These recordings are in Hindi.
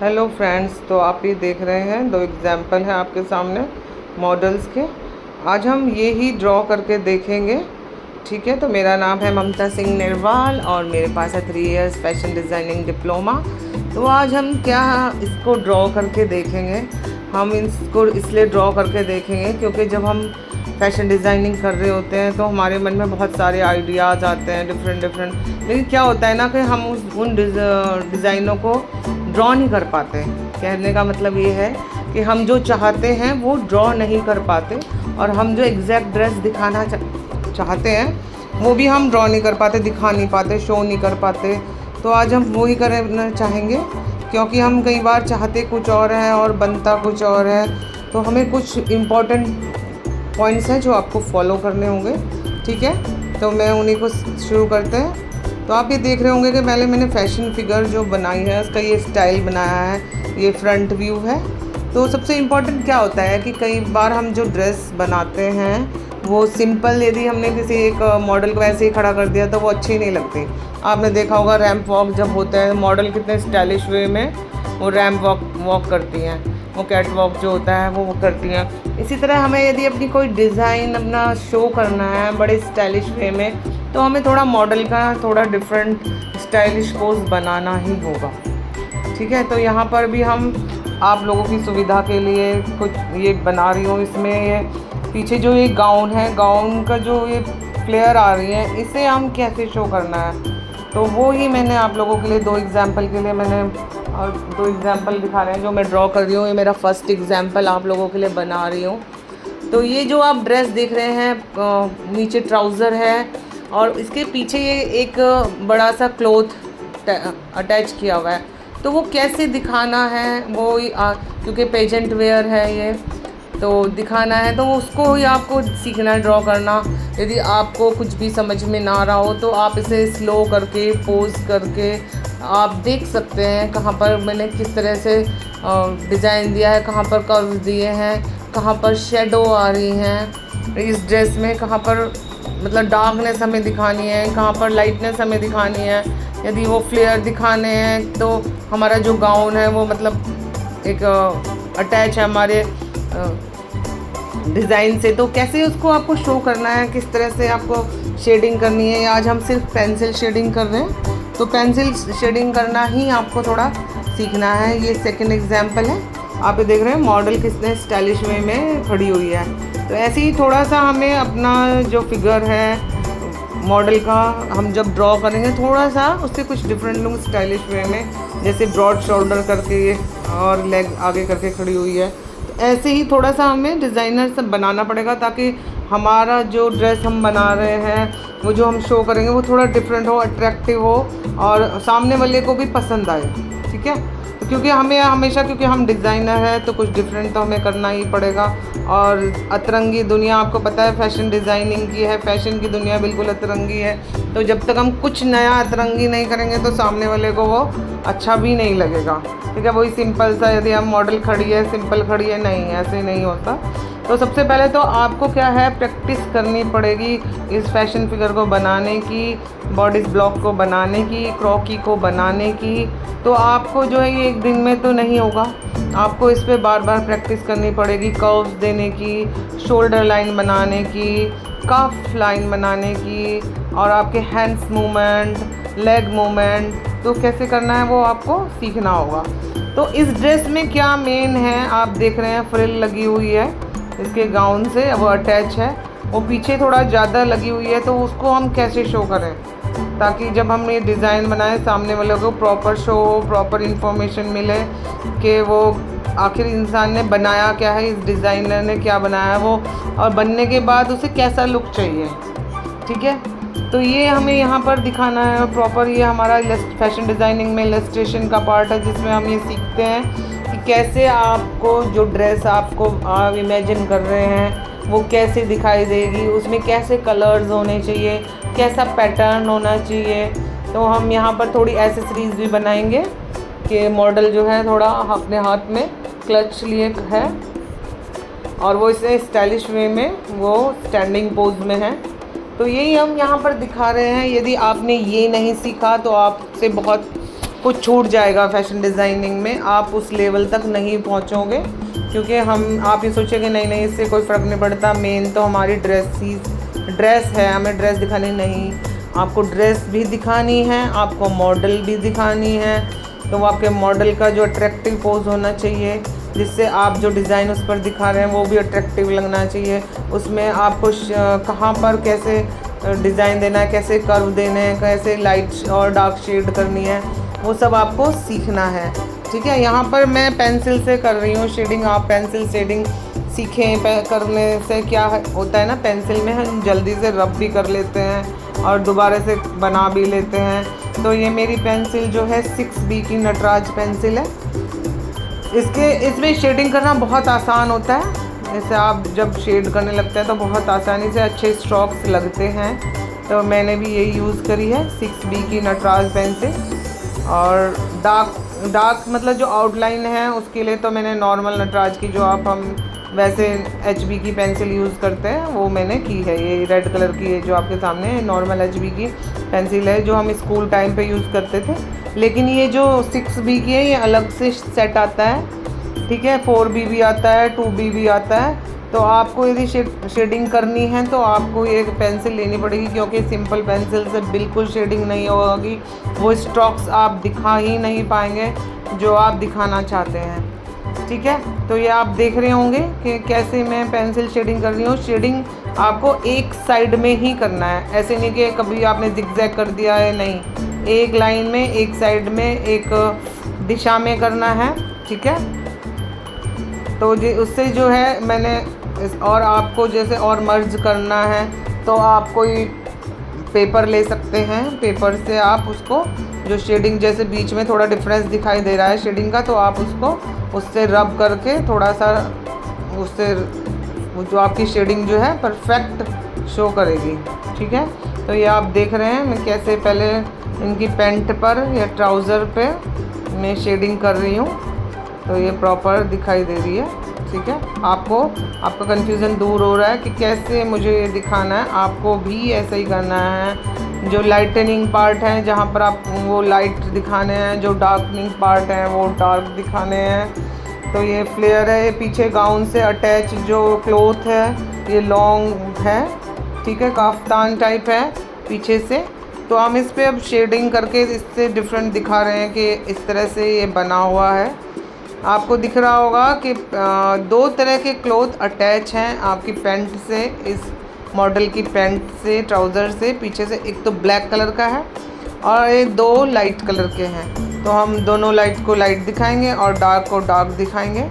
हेलो फ्रेंड्स, तो आप ये देख रहे हैं, दो एग्जाम्पल हैं आपके सामने मॉडल्स के। आज हम ये ही ड्रॉ करके देखेंगे। ठीक है, तो मेरा नाम है ममता सिंह निर्वाल और मेरे पास है 3 इयर्स फैशन डिज़ाइनिंग डिप्लोमा। तो आज हम क्या इसको ड्रॉ करके देखेंगे। हम इसको इसलिए ड्रॉ करके देखेंगे क्योंकि जब हम फैशन डिज़ाइनिंग कर रहे होते हैं तो हमारे मन में बहुत सारे आइडियाज़ आते हैं डिफरेंट। लेकिन क्या होता है ना कि हम उन डिज़ाइनों को ड्रॉ नहीं कर पाते। कहने का मतलब ये है कि हम जो चाहते हैं वो ड्रॉ नहीं कर पाते, और हम जो एग्जैक्ट ड्रेस दिखाना चाहते हैं वो भी हम ड्रॉ नहीं कर पाते, दिखा नहीं पाते, शो नहीं कर पाते। तो आज हम वो ही करना चाहेंगे, क्योंकि हम कई बार चाहते कुछ और है और बनता कुछ और है। तो हमें कुछ इम्पॉर्टेंट पॉइंट्स हैं जो आपको फॉलो करने होंगे। ठीक है, तो मैं उन्हीं को शुरू करते हैं। तो आप ये देख रहे होंगे कि पहले मैंने फैशन फिगर जो बनाई है उसका ये स्टाइल बनाया है, ये फ्रंट व्यू है। तो सबसे इम्पॉर्टेंट क्या होता है कि कई बार हम जो ड्रेस बनाते हैं वो सिंपल, यदि हमने किसी एक मॉडल को ऐसे ही खड़ा कर दिया तो वो अच्छी नहीं लगती। आपने देखा होगा रैंप वॉक जब होता है, मॉडल कितने स्टाइलिश वे में वो रैंप वॉक करती हैं, वो कैट वॉक जो होता है वो करती हैं। इसी तरह हमें यदि अपनी कोई डिज़ाइन अपना शो करना है बड़े स्टाइलिश वे में, तो हमें थोड़ा मॉडल का थोड़ा डिफरेंट स्टाइलिश पोज बनाना ही होगा। ठीक है, तो यहाँ पर भी हम आप लोगों की सुविधा के लिए कुछ ये बना रही हूँ। इसमें ये पीछे जो ये गाउन है, गाउन का जो ये फ्लेयर आ रही है, इसे हम कैसे शो करना है, तो वो ही मैंने आप लोगों के लिए दो एग्जाम्पल के लिए मैंने और दो एग्जाम्पल दिखा रहे हैं जो मैं ड्रॉ कर रही हूँ। ये मेरा फर्स्ट एग्जाम्पल आप लोगों के लिए बना रही हूँ। तो ये जो आप ड्रेस देख रहे हैं, नीचे ट्राउज़र है और इसके पीछे ये एक बड़ा सा क्लॉथ अटैच किया हुआ है। तो वो कैसे दिखाना है वो क्योंकि पेजेंट वेयर है ये, तो दिखाना है तो उसको ही आपको सीखना है ड्रॉ करना। यदि आपको कुछ भी समझ में ना रहा हो तो आप इसे स्लो करके पोज करके आप देख सकते हैं कहाँ पर मैंने किस तरह से डिज़ाइन दिया है, कहाँ पर कर्व दिए हैं, कहाँ पर शेडो आ रही हैं इस ड्रेस में, कहाँ पर मतलब डार्कनेस हमें दिखानी है, कहाँ पर लाइटनेस हमें दिखानी है। यदि वो फ्लेयर दिखाने हैं तो हमारा जो गाउन है वो मतलब एक अटैच है हमारे डिज़ाइन से, तो कैसे उसको आपको शो करना है, किस तरह से आपको शेडिंग करनी है। आज हम सिर्फ पेंसिल शेडिंग कर रहे हैं, तो पेंसिल शेडिंग करना ही आपको थोड़ा सीखना है। ये सेकंड एग्जांपल है, आप ये देख रहे हैं मॉडल कितने स्टाइलिश वे में खड़ी हुई है। तो ऐसे ही थोड़ा सा हमें अपना जो फिगर है मॉडल का हम जब ड्रॉ करेंगे थोड़ा सा उससे कुछ डिफरेंट लुक स्टाइलिश वे में, जैसे ब्रॉड शोल्डर करके ये और लेग आगे करके खड़ी हुई है। तो ऐसे ही थोड़ा सा हमें डिज़ाइनर से बनाना पड़ेगा ताकि हमारा जो ड्रेस हम बना रहे हैं वो जो हम शो करेंगे वो थोड़ा डिफरेंट हो, अट्रैक्टिव हो और सामने वाले को भी पसंद आए। ठीक है, क्योंकि हमें हमेशा, क्योंकि हम डिज़ाइनर हैं तो कुछ डिफरेंट तो हमें करना ही पड़ेगा। और अतरंगी दुनिया आपको पता है फैशन डिज़ाइनिंग की है, फैशन की दुनिया बिल्कुल अतरंगी है। तो जब तक हम कुछ नया अतरंगी नहीं करेंगे तो सामने वाले को वो अच्छा भी नहीं लगेगा। ठीक है, वही सिंपल सा यदि हम मॉडल खड़ी है, सिंपल खड़ी है, नहीं ऐसे नहीं होता। तो सबसे पहले तो आपको क्या है, प्रैक्टिस करनी पड़ेगी इस फैशन फिगर को बनाने की, बॉडी ब्लॉक को बनाने की, क्रॉकी को बनाने की। तो आपको जो है ये एक दिन में तो नहीं होगा, आपको इस पे बार बार प्रैक्टिस करनी पड़ेगी, कर्व्स देने की, शोल्डर लाइन बनाने की, कफ लाइन बनाने की, और आपके हैंड्स मूवमेंट, लेग मूवमेंट तो कैसे करना है वो आपको सीखना होगा। तो इस ड्रेस में क्या मेन है, आप देख रहे हैं फ्रिल लगी हुई है इसके गाउन से, वो अटैच है, वो पीछे थोड़ा ज़्यादा लगी हुई है। तो उसको हम कैसे शो करें ताकि जब हम ये डिज़ाइन बनाए सामने वाले को प्रॉपर शो हो, प्रॉपर इन्फॉर्मेशन मिले कि वो आखिर इंसान ने बनाया क्या है, इस डिज़ाइनर ने क्या बनाया है वो, और बनने के बाद उसे कैसा लुक चाहिए। ठीक है, तो ये हमें यहाँ पर दिखाना है प्रॉपर। ये हमारा फैशन डिज़ाइनिंग में इलस्ट्रेशन का पार्ट है जिसमें हम ये सीखते हैं कि कैसे आपको जो ड्रेस आपको आप इमेजिन कर रहे हैं वो कैसे दिखाई देगी, उसमें कैसे कलर्स होने चाहिए, कैसा पैटर्न होना चाहिए। तो हम यहाँ पर थोड़ी एसेसरीज़ भी बनाएंगे कि मॉडल जो है थोड़ा अपने हाथ में क्लच लिए है और वो इसे स्टाइलिश वे में वो स्टैंडिंग पोज में है। तो यही हम यहाँ पर दिखा रहे हैं। यदि आपने ये नहीं सीखा तो आपसे बहुत कुछ छूट जाएगा फैशन डिज़ाइनिंग में, आप उस लेवल तक नहीं पहुंचोगे, क्योंकि आप ये सोचेंगे नहीं नहीं इससे कोई फ़र्क नहीं पड़ता, मेन तो हमारी ड्रेस है, हमें ड्रेस दिखानी नहीं, आपको ड्रेस भी दिखानी है, आपको मॉडल भी दिखानी है। तो वो आपके मॉडल का जो अट्रैक्टिव पोज होना चाहिए, जिससे आप जो डिज़ाइन उस पर दिखा रहे हैं वो भी अट्रैक्टिव लगना चाहिए। उसमें आपको कहाँ पर कैसे डिज़ाइन देना है, कैसे कर्व देने हैं, कैसे लाइट और डार्क शेड करनी है, वो सब आपको सीखना है। ठीक है, यहाँ पर मैं पेंसिल से कर रही हूँ शेडिंग, आप पेंसिल शेडिंग सीखें। करने से क्या होता है ना, पेंसिल में हम जल्दी से रब भी कर लेते हैं और दोबारा से बना भी लेते हैं। तो ये मेरी पेंसिल जो है 6B की नटराज पेंसिल है। इसमें शेडिंग करना बहुत आसान होता है। जैसे आप जब शेड करने लगते हैं तो बहुत आसानी से अच्छे स्ट्रोक्स लगते हैं। तो मैंने भी यही यूज़ करी है 6B की नटराज पेंसिल। और डार्क मतलब जो आउटलाइन है उसके लिए तो मैंने नॉर्मल नटराज की, जो हम वैसे HB की पेंसिल यूज़ करते हैं, वो मैंने की है। ये रेड कलर की है जो आपके सामने नॉर्मल HB की पेंसिल है, जो हम स्कूल टाइम पे यूज़ करते थे। लेकिन ये जो 6B की है ये अलग से सेट आता है। ठीक है, 4B भी आता है, 2B भी आता है। तो आपको यदि शेडिंग करनी है तो आपको ये पेंसिल लेनी पड़ेगी, क्योंकि सिंपल पेंसिल से बिल्कुल शेडिंग नहीं होगी, वो स्ट्रोक्स आप दिखा ही नहीं पाएंगे जो आप दिखाना चाहते हैं। ठीक है, तो ये आप देख रहे होंगे कि कैसे मैं पेंसिल शेडिंग कर रही हूँ। शेडिंग आपको एक साइड में ही करना है, ऐसे नहीं कि कभी आपने जिगजैग कर दिया है, नहीं, एक लाइन में, एक साइड में, एक दिशा में करना है। ठीक है, तो उससे जो है मैंने और आपको जैसे और मर्ज करना है तो आप कोई पेपर ले सकते हैं, पेपर से आप उसको जो शेडिंग, जैसे बीच में थोड़ा डिफरेंस दिखाई दे रहा है शेडिंग का, तो आप उससे रब करके थोड़ा सा उससे जो आपकी शेडिंग जो है परफेक्ट शो करेगी। ठीक है, तो ये आप देख रहे हैं मैं कैसे पहले इनकी पैंट पर या ट्राउज़र पे मैं शेडिंग कर रही हूँ, तो ये प्रॉपर दिखाई दे रही है। ठीक है, आपका कन्फ्यूज़न दूर हो रहा है कि कैसे मुझे ये दिखाना है, आपको भी ऐसा ही करना है। जो लाइटनिंग पार्ट है जहाँ पर आप वो लाइट दिखाने हैं, जो डार्कनिंग पार्ट है वो डार्क दिखाने हैं। तो ये फ्लेयर है, ये पीछे गाउन से अटैच जो क्लॉथ है ये लॉन्ग है। ठीक है, काफ्तान टाइप है पीछे से। तो हम इस पर अब शेडिंग करके इससे डिफरेंट दिखा रहे हैं कि इस तरह से ये बना हुआ है। आपको दिख रहा होगा कि 2 तरह के क्लॉथ अटैच हैं आपकी पैंट से, इस मॉडल की पैंट से, ट्राउज़र से। पीछे से एक तो ब्लैक कलर का है और ये 2 लाइट कलर के हैं। तो हम दोनों लाइट को लाइट दिखाएंगे और डार्क को डार्क दिखाएंगे,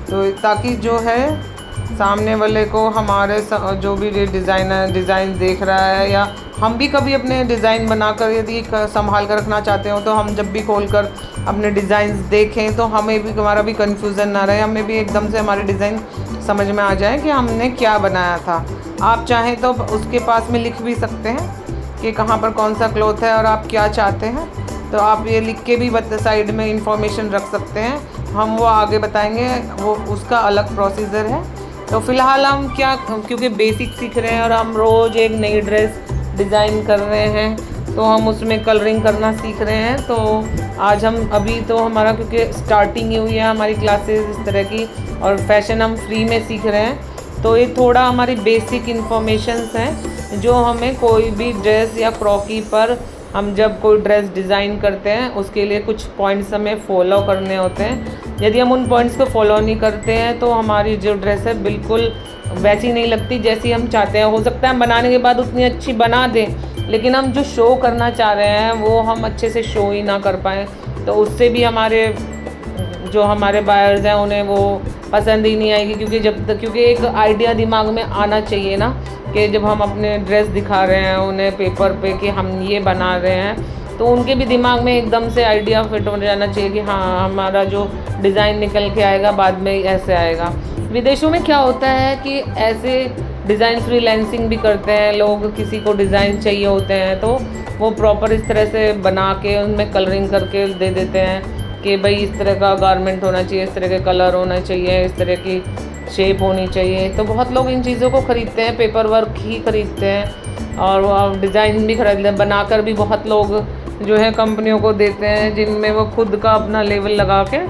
तो ताकि जो है सामने वाले को हमारे जो भी डिज़ाइन देख रहा है, या हम भी कभी अपने डिज़ाइन बनाकर यदि संभाल कर रखना चाहते हो, तो हम जब भी खोलकर अपने डिज़ाइंस देखें तो हमें भी, हमारा भी कन्फ्यूज़न ना रहे, हमें भी एकदम से हमारे डिज़ाइन समझ में आ जाए कि हमने क्या बनाया था। आप चाहें तो उसके पास में लिख भी सकते हैं कि कहाँ पर कौन सा क्लॉथ है और आप क्या चाहते हैं, तो आप ये लिख के भी साइड में इंफॉर्मेशन रख सकते हैं। हम वो आगे बताएंगे, वो उसका अलग प्रोसीजर है। तो फ़िलहाल हम क्योंकि बेसिक सीख रहे हैं और हम रोज़ एक नई ड्रेस डिज़ाइन कर रहे हैं, तो हम उसमें कलरिंग करना सीख रहे हैं। तो आज हम अभी तो हमारा क्योंकि स्टार्टिंग ही हुई है हमारी क्लासेस इस तरह की, और फैशन हम फ्री में सीख रहे हैं, तो ये थोड़ा हमारी बेसिक इन्फॉर्मेशंस हैं जो हमें कोई भी ड्रेस या फ्रॉकी पर हम जब कोई ड्रेस डिज़ाइन करते हैं उसके लिए कुछ पॉइंट्स हमें फॉलो करने होते हैं। यदि हम उन पॉइंट्स को फॉलो नहीं करते हैं तो हमारी जो ड्रेस है बिल्कुल वैसी नहीं लगती जैसी हम चाहते हैं। हो सकता है हम बनाने के बाद उतनी अच्छी बना दें, लेकिन हम जो शो करना चाह रहे हैं वो हम अच्छे से शो ही ना कर पाएँ, तो उससे भी हमारे बायर्स हैं उन्हें वो पसंद ही नहीं आएगी। क्योंकि एक आइडिया दिमाग में आना चाहिए ना, कि जब हम अपने ड्रेस दिखा रहे हैं उन्हें पेपर पे कि हम ये बना रहे हैं, तो उनके भी दिमाग में एकदम से आइडिया फिट हो जाना चाहिए कि हाँ हमारा जो डिज़ाइन निकल के आएगा बाद में ऐसे आएगा। विदेशों में क्या होता है कि ऐसे डिज़ाइन फ्रीलांसिंग भी करते हैं लोग, किसी को डिज़ाइन चाहिए होते हैं तो वो प्रॉपर इस तरह से बना के उनमें कलरिंग करके दे देते हैं कि भाई इस तरह का गारमेंट होना चाहिए, इस तरह के कलर होना चाहिए, इस तरह की शेप होनी चाहिए। तो बहुत लोग इन चीज़ों को ख़रीदते हैं, पेपर वर्क ही ख़रीदते हैं और वो डिज़ाइन भी खरीदते हैं, बनाकर भी बहुत लोग जो है कंपनियों को देते हैं, जिनमें वो खुद का अपना लेवल लगा के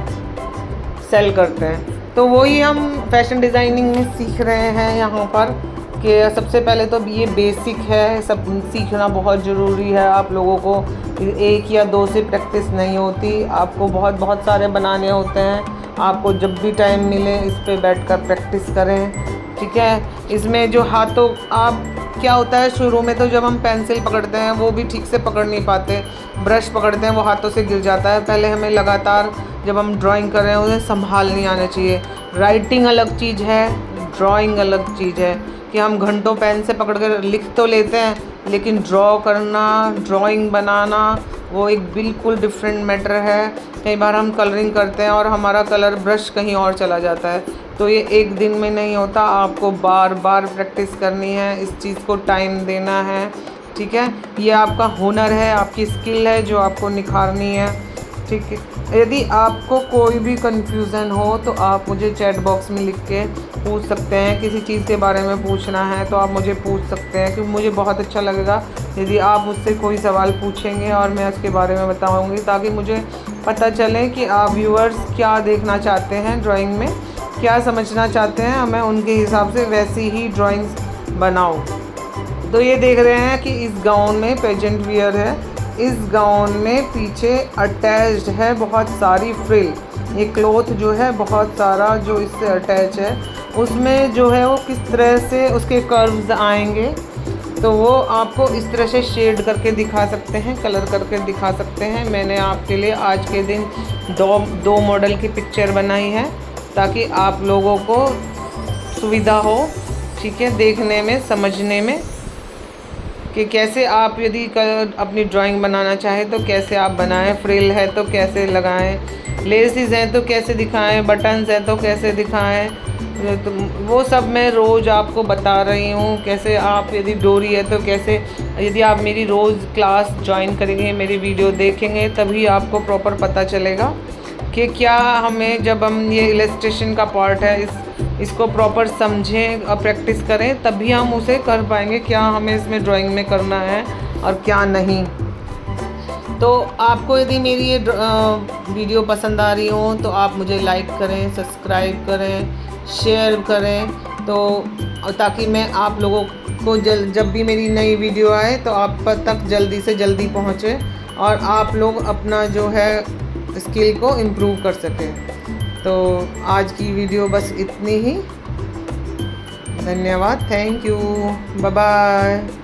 सेल करते हैं। तो वही हम फैशन डिज़ाइनिंग में सीख रहे हैं यहाँ पर कि सबसे पहले तो ये बेसिक है, सब सीखना बहुत ज़रूरी है। आप लोगों को 1 या 2 से प्रैक्टिस नहीं होती, आपको बहुत सारे बनाने होते हैं। आपको जब भी टाइम मिले इस पे बैठकर प्रैक्टिस करें, ठीक है। इसमें जो हाथों आप क्या होता है, शुरू में तो जब हम पेंसिल पकड़ते हैं वो भी ठीक से पकड़ नहीं पाते, ब्रश पकड़ते हैं वो हाथों से गिर जाता है। पहले हमें लगातार जब हम ड्राइंग कर रहे हैं उसे संभालनी आना चाहिए। राइटिंग अलग चीज़ है, ड्राइंग अलग चीज़ है कि हम घंटों पेन से पकड़ कर लिख तो लेते हैं, लेकिन ड्रॉ करना, ड्राइंग बनाना वो एक बिल्कुल डिफरेंट मैटर है। कई बार हम कलरिंग करते हैं और हमारा कलर ब्रश कहीं और चला जाता है, तो ये एक दिन में नहीं होता, आपको बार बार प्रैक्टिस करनी है, इस चीज़ को टाइम देना है, ठीक है। ये आपका हुनर है, आपकी स्किल है जो आपको निखारनी है, ठीक है। यदि आपको कोई भी कन्फ्यूज़न हो तो आप मुझे चैट बॉक्स में लिख के पूछ सकते हैं। किसी चीज़ के बारे में पूछना है तो आप मुझे पूछ सकते हैं, क्योंकि मुझे बहुत अच्छा लगेगा यदि आप मुझसे कोई सवाल पूछेंगे और मैं उसके बारे में बताऊंगी, ताकि मुझे पता चले कि आप व्यूअर्स क्या देखना चाहते हैं ड्राइंग में, क्या समझना चाहते हैं, मैं उनके हिसाब से वैसी ही ड्राइंग्स बनाऊँ। तो ये देख रहे हैं कि इस गाउन में पेजेंट वियर है, इस गाउन में पीछे अटैच्ड है बहुत सारी फ्रिल। ये क्लॉथ जो है बहुत सारा जो इससे अटैच है, उसमें जो है वो किस तरह से उसके कर्व्स आएंगे, तो वो आपको इस तरह से शेड करके दिखा सकते हैं, कलर करके दिखा सकते हैं। मैंने आपके लिए आज के दिन दो मॉडल की पिक्चर बनाई है ताकि आप लोगों को सुविधा हो, ठीक है, देखने में, समझने में कि कैसे आप यदि अपनी ड्राइंग बनाना चाहें तो कैसे आप बनाएं, फ्रिल है तो कैसे लगाएं, लेसेस हैं तो कैसे दिखाएं, बटन्स हैं तो कैसे दिखाएं, तो वो सब मैं रोज़ आपको बता रही हूँ। कैसे आप यदि डोरी है तो कैसे, यदि आप मेरी रोज़ क्लास ज्वाइन करेंगे, मेरी वीडियो देखेंगे, तभी आपको प्रॉपर पता चलेगा कि क्या हमें, जब हम ये इलस्ट्रेशन का पार्ट है इसको प्रॉपर समझें और प्रैक्टिस करें, तभी हम उसे कर पाएंगे, क्या हमें इसमें ड्राइंग में करना है और क्या नहीं। तो आपको यदि मेरी ये वीडियो पसंद आ रही हो तो आप मुझे लाइक करें, सब्सक्राइब करें, शेयर करें, तो ताकि मैं आप लोगों को जब भी मेरी नई वीडियो आए तो आप तक जल्दी से जल्दी पहुँचे और आप लोग अपना जो है स्किल को इम्प्रूव कर सकें। तो आज की वीडियो बस इतनी ही। धन्यवाद, थैंक यू, बाय बाय।